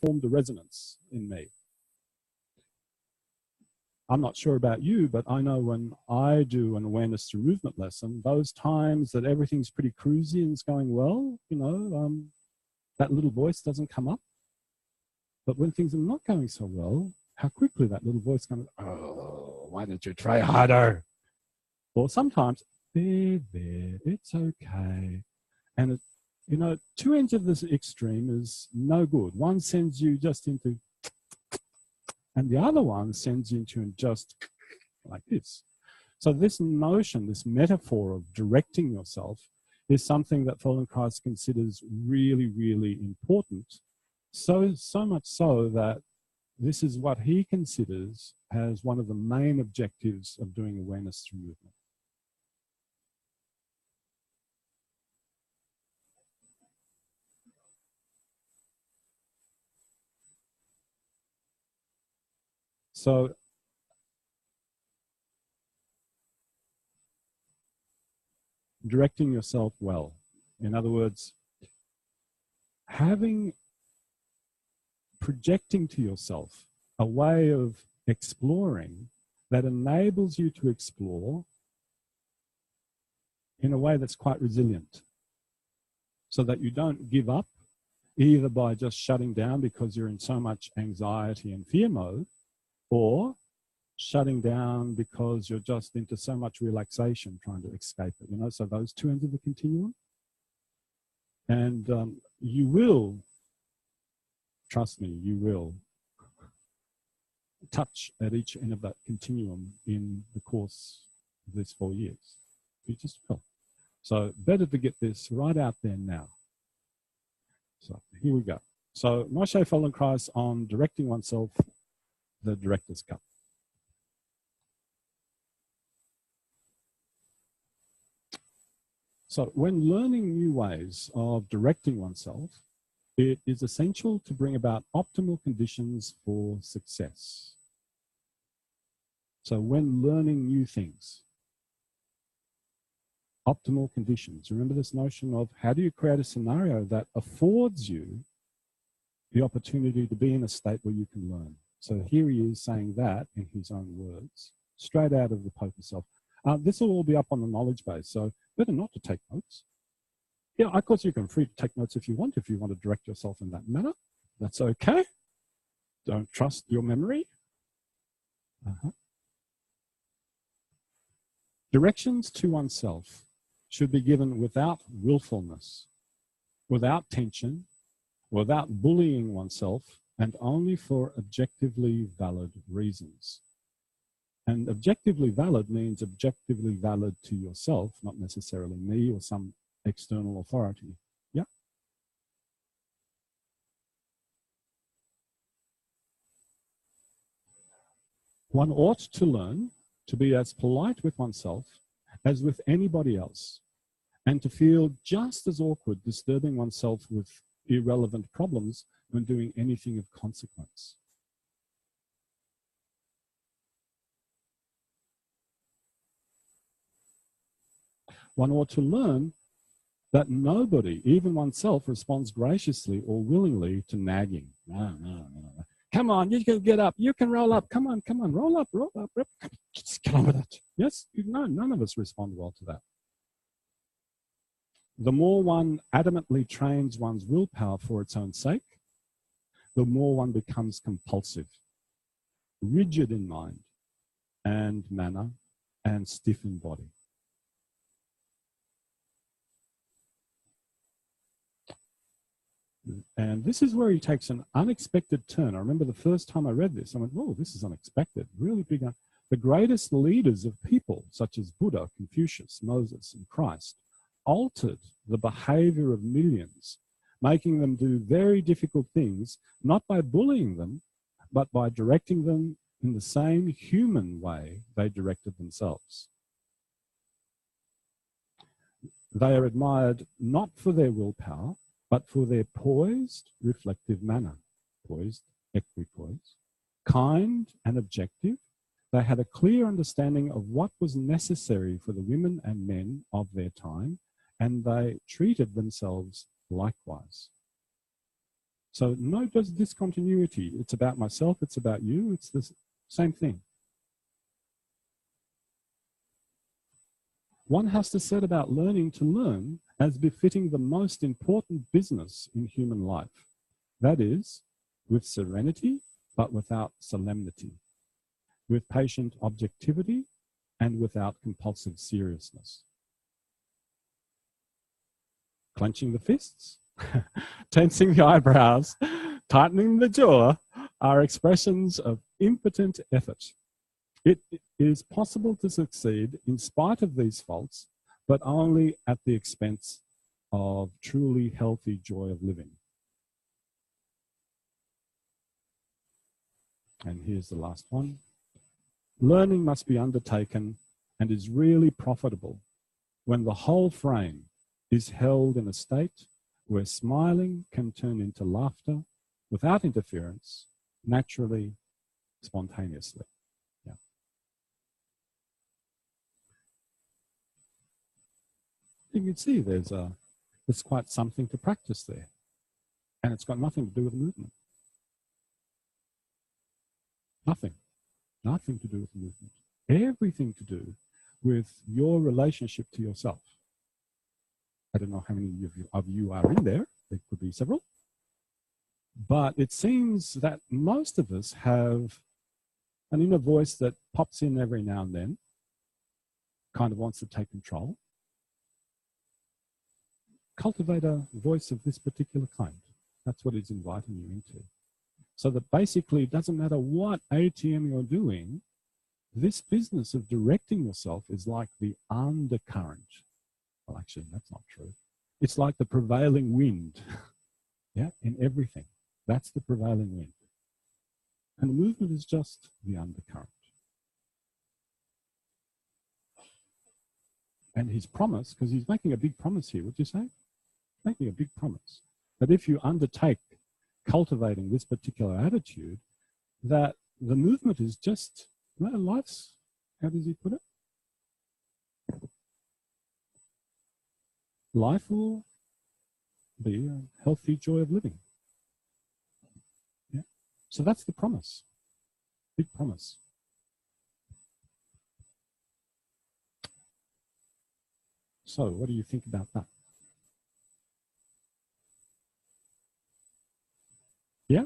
formed a resonance in me. I'm not sure about you, but I know when I do an awareness through movement lesson, those times that everything's pretty cruisy and it's going well, you know, that little voice doesn't come up. But when things are not going so well, how quickly that little voice comes, oh, why don't you try harder? Or sometimes, there, it's okay. And, you know, two ends of this extreme is no good. One sends you just into, and the other one sends you into just like this. So this notion, this metaphor of directing yourself is something that Feldenkrais considers really, really important. So much so that this is what he considers as one of the main objectives of doing awareness through movement. So directing yourself well. In other words, projecting to yourself a way of exploring that enables you to explore in a way that's quite resilient, so that you don't give up either by just shutting down because you're in so much anxiety and fear mode, or shutting down because you're just into so much relaxation trying to escape it, you know, so those two ends of the continuum. And you will, trust me, you will touch at each end of that continuum in the course of these 4 years. You just will. So better to get this right out there now. So here we go. So Moshe Feldenkrais on directing oneself, the director's cut. So when learning new ways of directing oneself, it is essential to bring about optimal conditions for success. So when learning new things, optimal conditions. Remember this notion of how do you create a scenario that affords you the opportunity to be in a state where you can learn. So here he is saying that in his own words, straight out of the Pope himself. This will all be up on the knowledge base, so better not to take notes. Yeah, of course you can free to take notes if you want to direct yourself in that manner. That's okay. Don't trust your memory. Directions to oneself should be given without willfulness, without tension, without bullying oneself, and only for objectively valid reasons. And objectively valid means objectively valid to yourself, not necessarily me or some external authority. Yeah. One ought to learn to be as polite with oneself as with anybody else, and to feel just as awkward disturbing oneself with irrelevant problems when doing anything of consequence. One ought to learn that nobody, even oneself, responds graciously or willingly to nagging. No. Come on, you can get up, you can roll up, come on, roll up. Just get on with it. Yes, no, none of us respond well to that. The more one adamantly trains one's willpower for its own sake, the more one becomes compulsive, rigid in mind and manner, and stiff in body. And this is where he takes an unexpected turn. I remember the first time I read this, I went, oh, this is unexpected, really big. The greatest leaders of people, such as Buddha, Confucius, Moses, and Christ, altered the behavior of millions, making them do very difficult things, not by bullying them, but by directing them in the same human way they directed themselves. They are admired not for their willpower, but for their poised, reflective manner. Poised, equipoise, kind and objective. They had a clear understanding of what was necessary for the women and men of their time, and they treated themselves likewise. So no discontinuity. It's about myself, it's about you, it's the same thing. One has to set about learning to learn as befitting the most important business in human life. That is, with serenity, but without solemnity, with patient objectivity, and without compulsive seriousness. Clenching the fists, tensing the eyebrows, tightening the jaw are expressions of impotent effort. It is possible to succeed in spite of these faults, but only at the expense of truly healthy joy of living. And here's the last one. Learning must be undertaken and is really profitable when the whole frame is held in a state where smiling can turn into laughter without interference, naturally, spontaneously. Yeah. You can see there's quite something to practice there. And it's got nothing to do with the movement. Nothing. Nothing to do with the movement. Everything to do with your relationship to yourself. I don't know how many of you are in there. There could be several. But it seems that most of us have an inner voice that pops in every now and then, kind of wants to take control. Cultivate a voice of this particular kind. That's what it's inviting you into. So that basically it doesn't matter what ATM you're doing, this business of directing yourself is like the undercurrent. Well, actually, that's not true. It's like the prevailing wind, yeah, in everything. That's the prevailing wind. And the movement is just the undercurrent. And his promise, because he's making a big promise here, would you say? Making a big promise that if you undertake cultivating this particular attitude, that the movement is just, well, life's, how does he put it? Life will be a healthy joy of living. Yeah. So that's the promise. Big promise. So what do you think about that? Yeah?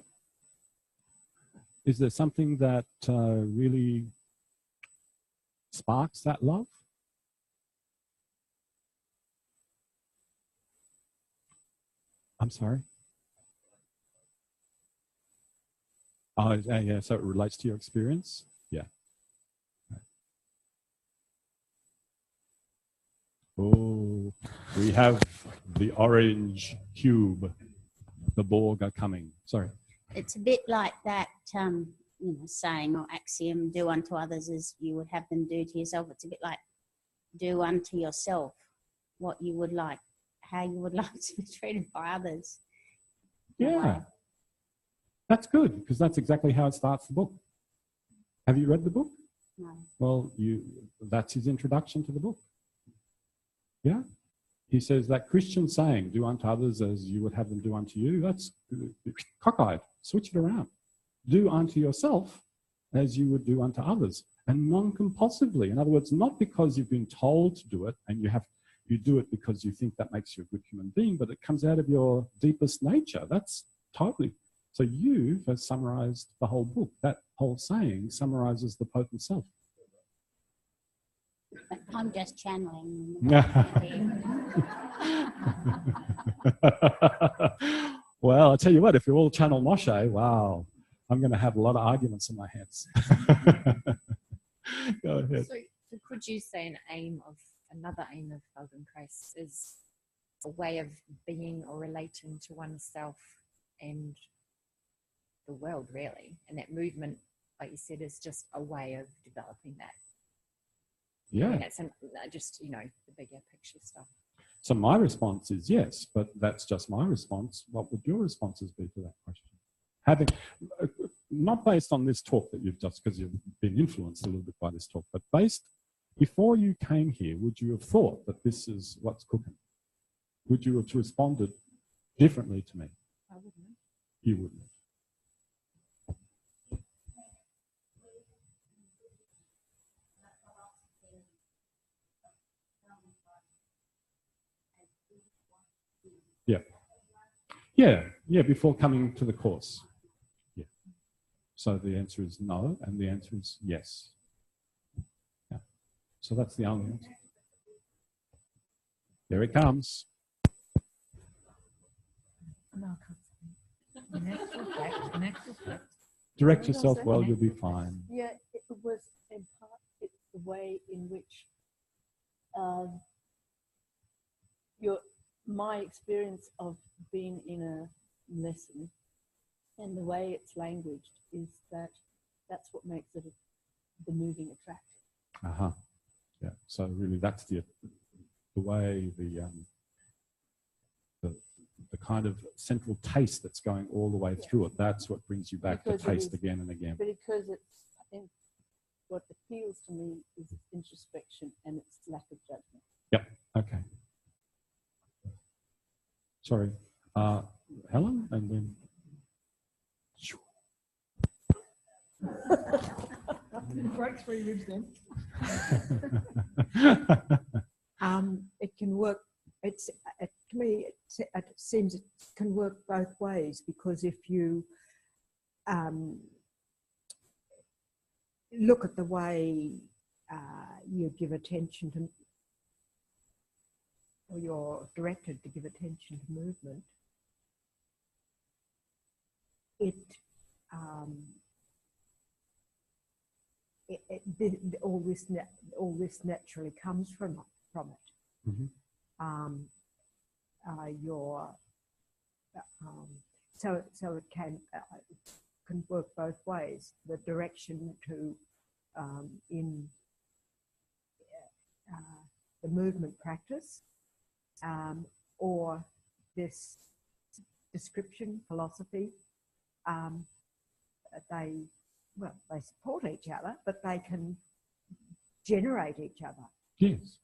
Is there something that really sparks that love? I'm sorry? Oh, yeah, so it relates to your experience? Yeah. Oh, we have the orange cube. The Borg are coming. Sorry. It's a bit like that, saying or axiom, do unto others as you would have them do to yourself. It's a bit like do unto yourself what you would like, how you would like to be treated by others. Yeah, that's good, because that's exactly how it starts the book. Have you read the book? No. Well, that's his introduction to the book. Yeah. He says that Christian saying, do unto others as you would have them do unto you, that's cockeyed. Switch it around. Do unto yourself as you would do unto others, and non-compulsively. In other words, not because you've been told to do it and you do it because you think that makes you a good human being, but it comes out of your deepest nature. That's totally. So you've summarized the whole book. That whole saying summarizes the potent self. I'm just channeling. Well, I'll tell you what, if you all channel Moshe, wow, I'm going to have a lot of arguments in my hands. Go ahead. So could you say another aim of Feldenkrais is a way of being or relating to oneself and the world, really? And that movement, like you said, is just a way of developing that. Yeah. I mean, that's just, the bigger picture stuff. So my response is yes, but that's just my response. What would your responses be to that question? Not based on this talk that you've just, because you've been influenced a little bit by this talk, but before you came here, would you have thought that this is what's cooking? Would you have responded differently to me? I wouldn't. You wouldn't. Yeah. Yeah, before coming to the course. Yeah. So the answer is no, and the answer is yes. Yeah. So that's the only answer. There it comes. No, I can't say. In actual fact. Direct yourself well, you'll be fine. Yeah, it was in part it's the way in which my experience of being in a lesson and the way it's languaged is that's what makes it the moving attractive. Yeah. So really, that's the way the kind of central taste that's going all the way through it. That's what brings you back to taste again and again. Because I think what appeals to me is its introspection and its lack of judgment. Yep. Okay. Sorry, Helen, and then. Break 3 ribs then. It can work. To me, it seems it can work both ways, because if you look at the way you give attention to, or you're directed to give attention to movement, all this naturally comes from it. Mm-hmm. So it can work both ways. The direction to in the movement practice, or this description philosophy, they support each other, but they can generate each other. Yes,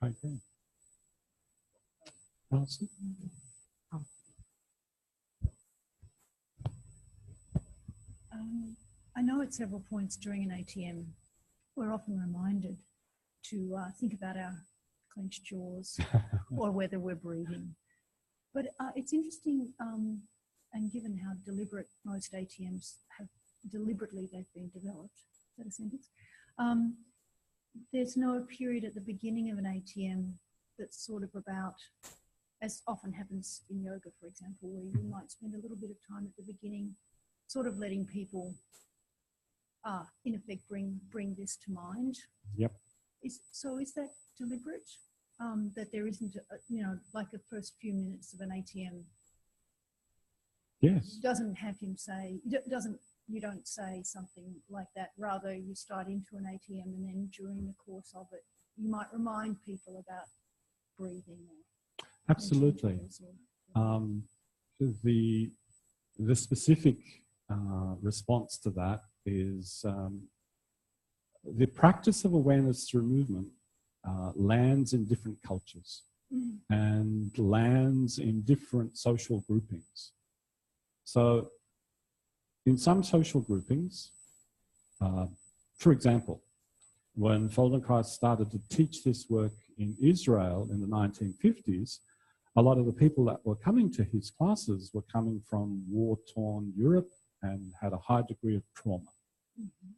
I agree. Alison? I know at several points during an ATM, we're often reminded to think about our clenched jaws or whether we're breathing. But it's interesting, and given how deliberate most ATMs have they've been developed, is that a sentence? There's no period at the beginning of an ATM that's sort of about, as often happens in yoga, for example, where you might spend a little bit of time at the beginning sort of letting people, in effect, bring this to mind. Yep. Is that deliberate? That there isn't, like the first few minutes of an ATM. Yes. Doesn't have him say, you don't say something like that. Rather, you start into an ATM and then during the course of it, you might remind people about breathing. Absolutely. The specific response to that is the practice of awareness through movement lands in different cultures and lands in different social groupings. So in some social groupings, for example, when Feldenkrais started to teach this work in Israel in the 1950s, a lot of the people that were coming to his classes were coming from war-torn Europe and had a high degree of trauma. Mm-hmm.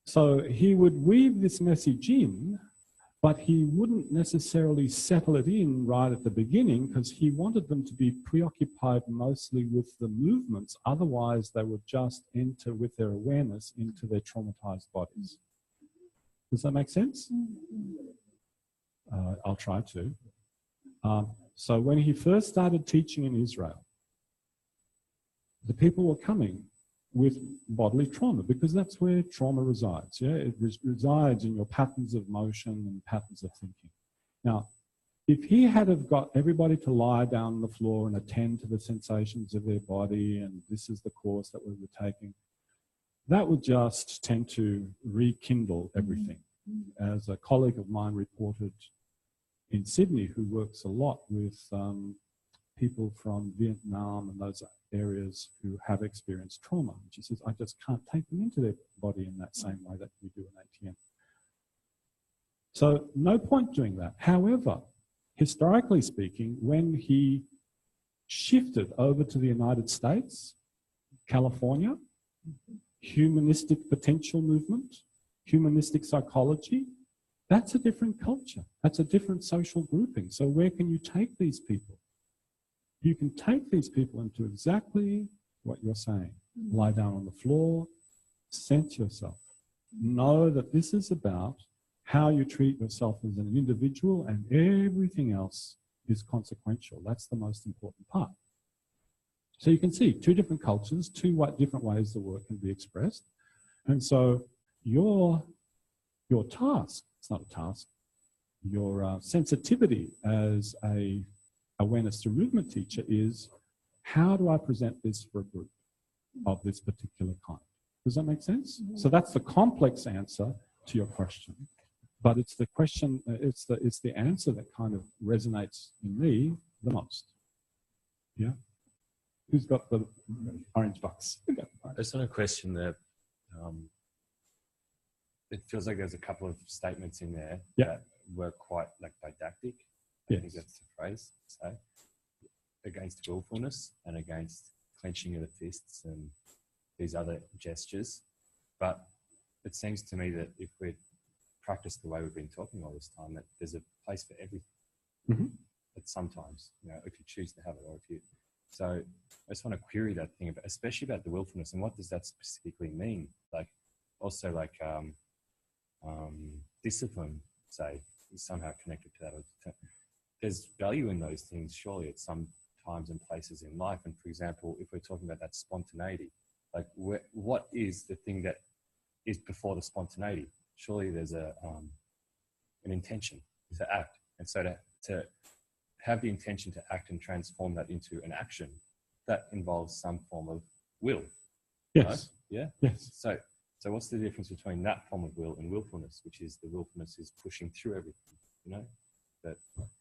So he would weave this message in, but he wouldn't necessarily settle it in right at the beginning because he wanted them to be preoccupied mostly with the movements. Otherwise, they would just enter with their awareness into their traumatized bodies. Does that make sense? I'll try to. So when he first started teaching in Israel, the people were coming with bodily trauma because that's where trauma resides. Yeah, it resides in your patterns of motion and patterns of thinking. Now, if he had have got everybody to lie down on the floor and attend to the sensations of their body, and this is the course that we were taking, that would just tend to rekindle everything. As a colleague of mine reported in Sydney, who works a lot with people from Vietnam and those areas who have experienced trauma. And she says, I just can't take them into their body in that same way that we do an ATM. So no point doing that. However, historically speaking, when he shifted over to the United States, California, humanistic potential movement, humanistic psychology, that's a different culture. That's a different social grouping. So where can you take these people? You can take these people into exactly what you're saying. Lie down on the floor, sense yourself. Know that this is about how you treat yourself as an individual, and everything else is consequential. That's the most important part. So you can see two different cultures, two different ways the work can be expressed. And so your task, it's not a task, your sensitivity as a awareness to movement teacher is, how do I present this for a group of this particular kind? Does that make sense? So that's the complex answer to your question. But it's the question, it's the answer that kind of resonates in me the most. Yeah? Who's got the orange box? I just want to question that. It feels like there's a couple of statements in there that were quite like didactic. I think that's the phrase. So against willfulness and against clenching of the fists and these other gestures. But it seems to me that if we practice the way we've been talking all this time, that there's a place for everything. But sometimes, you know, if you choose to have it, or if you. So I just want to query that thing about, especially about the willfulness, and what does that specifically mean? Like, also like discipline, say, is somehow connected to that. There's value in those things, surely, at some times and places in life. And for example, if we're talking about that spontaneity, like what is the thing that is before the spontaneity? Surely there's an intention to act. And so to have the intention to act and transform that into an action, that involves some form of will. Yes. Right? Yeah? Yes. So what's the difference between that form of will and willfulness, which is the willfulness is pushing through everything, you know? But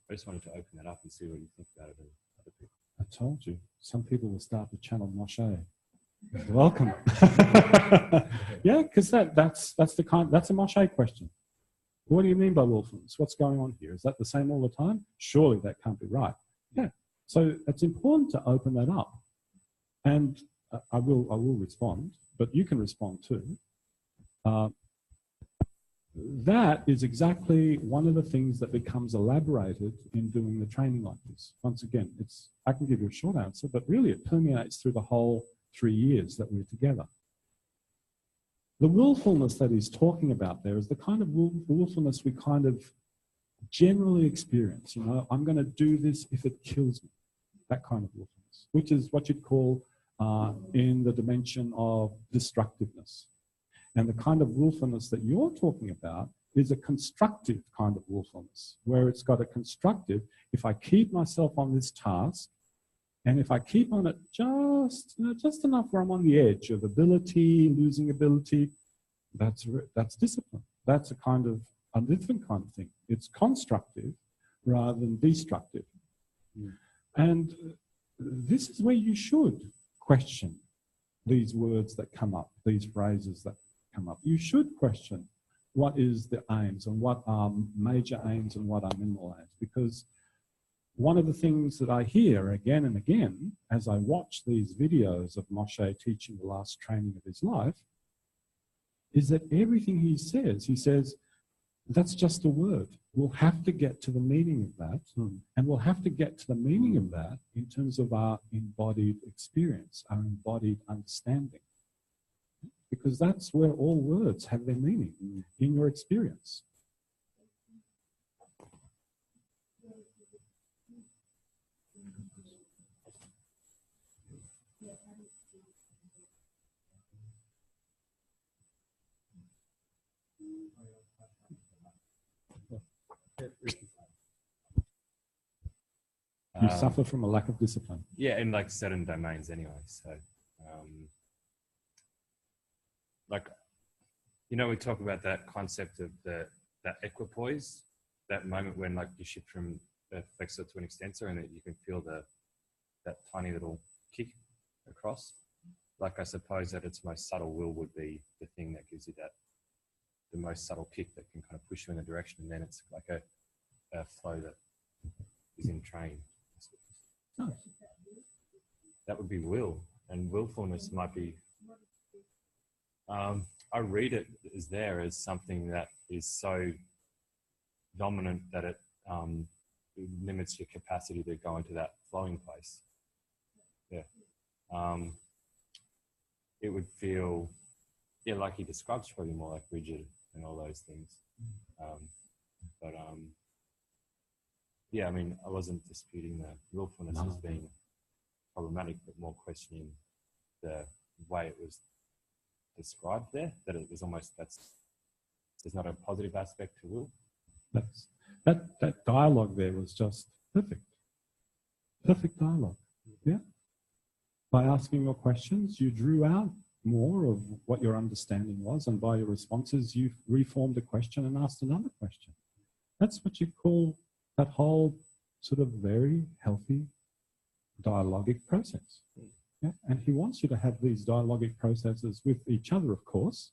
I just wanted to open that up and see what you think about it and other people. I told you, some people will start to channel Moshe. Welcome. Yeah, because that's a Moshe question. What do you mean by willfulness? What's going on here? Is that the same all the time? Surely that can't be right. Yeah. So it's important to open that up. And I will respond, but you can respond too. That is exactly one of the things that becomes elaborated in doing the training like this. Once again, I can give you a short answer, but really it permeates through the whole 3 years that we're together. The willfulness that he's talking about there is the kind of willfulness we kind of generally experience. You know, I'm going to do this if it kills me. That kind of willfulness, which is what you'd call in the dimension of destructiveness. And the kind of willfulness that you're talking about is a constructive kind of willfulness, where it's got a constructive, if I keep myself on this task, and if I keep on it just enough where I'm on the edge of ability, losing ability, that's discipline. That's a different kind of thing. It's constructive rather than destructive. And this is where you should question these words that come up, these phrases that come up. You should question what is the aims and what are major aims and what are minimal aims, because one of the things that I hear again and again as I watch these videos of Moshe teaching the last training of his life is that everything he says, that's just a word. We'll have to get to the meaning of that, and we'll have to get to the meaning of that in terms of our embodied experience, our embodied understanding. Because that's where all words have their meaning, in your experience. You suffer from a lack of discipline. Yeah, in like certain domains anyway. So, like, you know, we talk about that concept of that equipoise, that moment when like you shift from a flexor to an extensor and that you can feel the that tiny little kick across. Like I suppose at its most subtle, will would be the thing that gives you the most subtle kick that can kind of push you in the direction, and then it's like a flow that is in train. Oh. That would be will, and willfulness might be. I read it as there as something that is so dominant that it limits your capacity to go into that flowing place. Yeah. It would feel, yeah, like he describes, probably more like rigid and all those things. Yeah, I mean, I wasn't disputing the willfulness as being problematic, but more questioning the way it was described there, that it was almost, there's not a positive aspect to will. That dialogue there was just perfect. Perfect dialogue. Yeah. By asking your questions, you drew out more of what your understanding was, and by your responses, you reformed a question and asked another question. That's what you call that whole sort of very healthy dialogic process. Yeah? And he wants you to have these dialogic processes with each other, of course,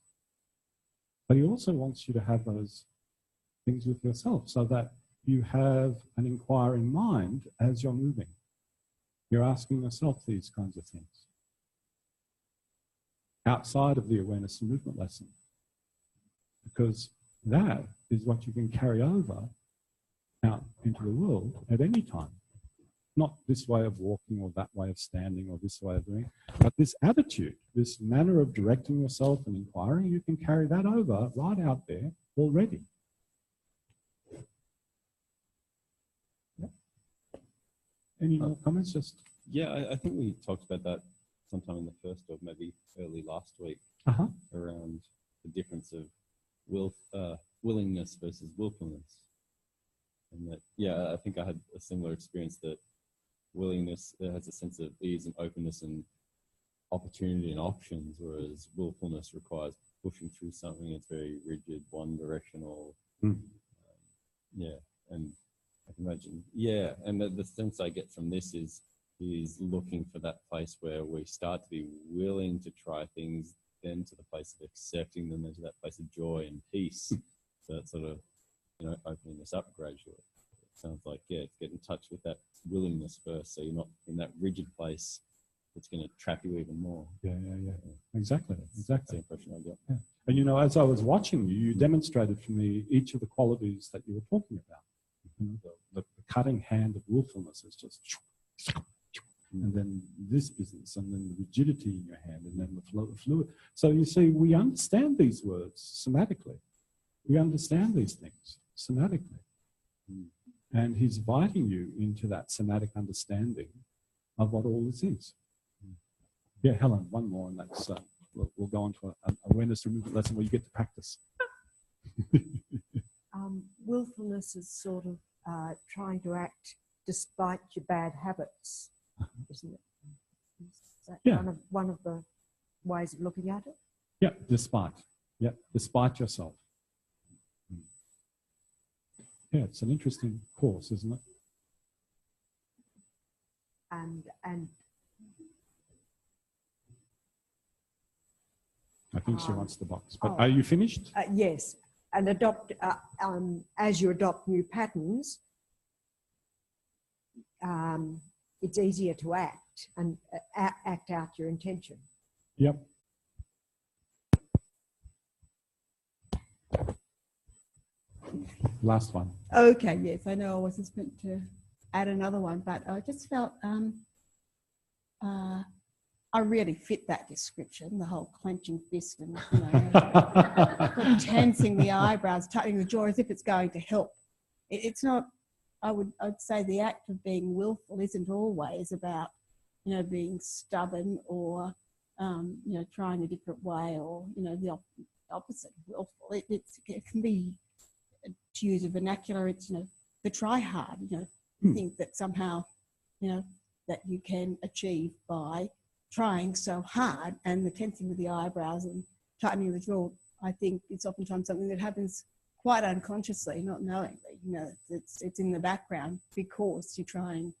but he also wants you to have those things with yourself so that you have an inquiring mind as you're moving. You're asking yourself these kinds of things outside of the awareness and movement lesson, because that is what you can carry over out into the world at any time. Not this way of walking or that way of standing or this way of doing, but this attitude, this manner of directing yourself and inquiring, you can carry that over right out there already. Yep. Any more comments? Just yeah, I think we talked about that sometime in the first or maybe early last week around the difference of willingness versus willfulness. And that, yeah, I think I had a similar experience that willingness has a sense of ease and openness and opportunity and options, whereas willfulness requires pushing through something. It's very rigid, one-directional. Yeah, and I can imagine. Yeah, and the sense I get from this is looking for that place where we start to be willing to try things, then to the place of accepting them, then to that place of joy and peace. So it's sort of, opening this up gradually. It sounds like, yeah, get in touch with that willingness first, so you're not in that rigid place that's going to trap you even more. Yeah. Exactly. That's the impression I got. Yeah. And as I was watching you, you demonstrated for me each of the qualities that you were talking about. The cutting hand of willfulness is just, and then this business, and then the rigidity in your hand, and then the flow of fluid. So you see, we understand these words somatically. We understand these things somatically. And he's inviting you into that somatic understanding of what all this is. Yeah, Helen, one more, and that's we'll go on to an awareness and movement lesson where you get to practice. Willfulness is sort of trying to act despite your bad habits, isn't it? Is that one of the ways of looking at it? Yeah, despite. Yeah, despite yourself. Yeah, it's an interesting course, isn't it? And I think she wants the box. But are you finished? Yes, and adopt as you adopt new patterns, it's easier to act and act out your intention. Yep. Last one. Okay, yes, I know I wasn't meant to add another one, but I just felt I really fit that description, the whole clenching fist and tensing the eyebrows, tightening the jaw as if it's going to help. It's not. I'd say the act of being willful isn't always about being stubborn or trying a different way, or the opposite of willful. It can be, to use a vernacular, it's the try hard. Think that somehow that you can achieve by trying so hard, and the tensing of the eyebrows and tightening the jaw, I think it's oftentimes something that happens quite unconsciously, not knowingly. It's in the background because you're trying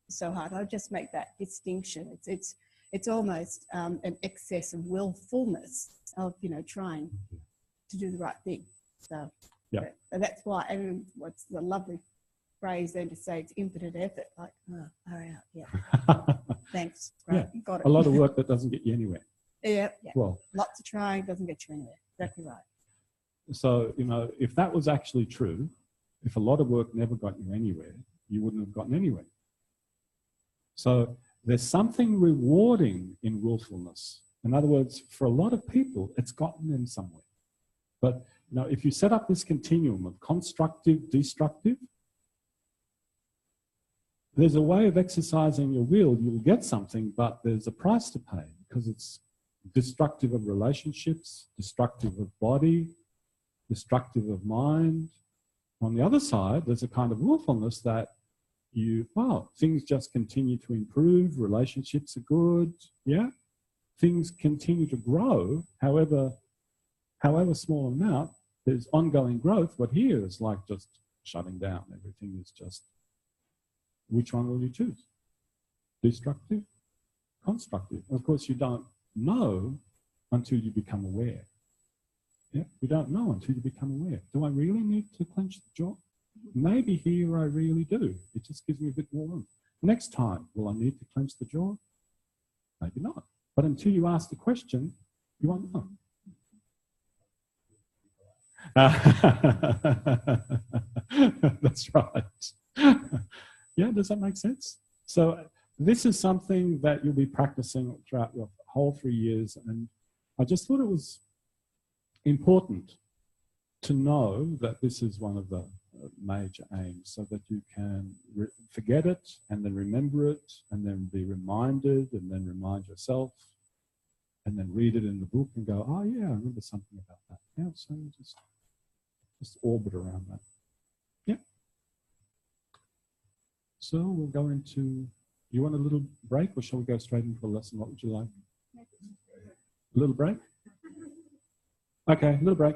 so hard. I'll just make that distinction. It's almost an excess of willfulness of, you know, trying to do the right thing. So yeah, and that's why, and what's the lovely phrase then to say it's infinite effort, like, oh, hurry up, yeah. Thanks, right, yeah. got it. A lot of work that doesn't get you anywhere. Yeah, Well, lots of trying doesn't get you anywhere. Exactly right. So, you know, if that was actually true, if a lot of work never got you anywhere, you wouldn't have gotten anywhere. So there's something rewarding in willfulness. In other words, for a lot of people, it's gotten them somewhere. But, you know, if you set up this continuum of constructive, destructive, there's a way of exercising your will. You'll get something, but there's a price to pay because it's destructive of relationships, destructive of body, destructive of mind. On the other side, there's a kind of willfulness that things just continue to improve, relationships are good, yeah? Things continue to grow, however small amount, there's ongoing growth. But here is like just shutting down. Everything is just, which one will you choose? Destructive, constructive? Of course, you don't know until you become aware. Yeah, you don't know until you become aware. Do I really need to clench the jaw? Maybe here I really do. It just gives me a bit more room. Next time, will I need to clench the jaw? Maybe not. But until you ask the question, you won't know. That's right. Yeah, does that make sense? So this is something that you'll be practicing throughout your whole 3 years. And I just thought it was important to know that this is one of the major aims, so that you can forget it and then remember it and then be reminded and then remind yourself and then read it in the book and go, oh yeah, I remember something about that. Yeah, so just orbit around that. Yeah. So we'll go into, you want a little break or shall we go straight into a lesson? What would you like? A little break? Okay, a little break.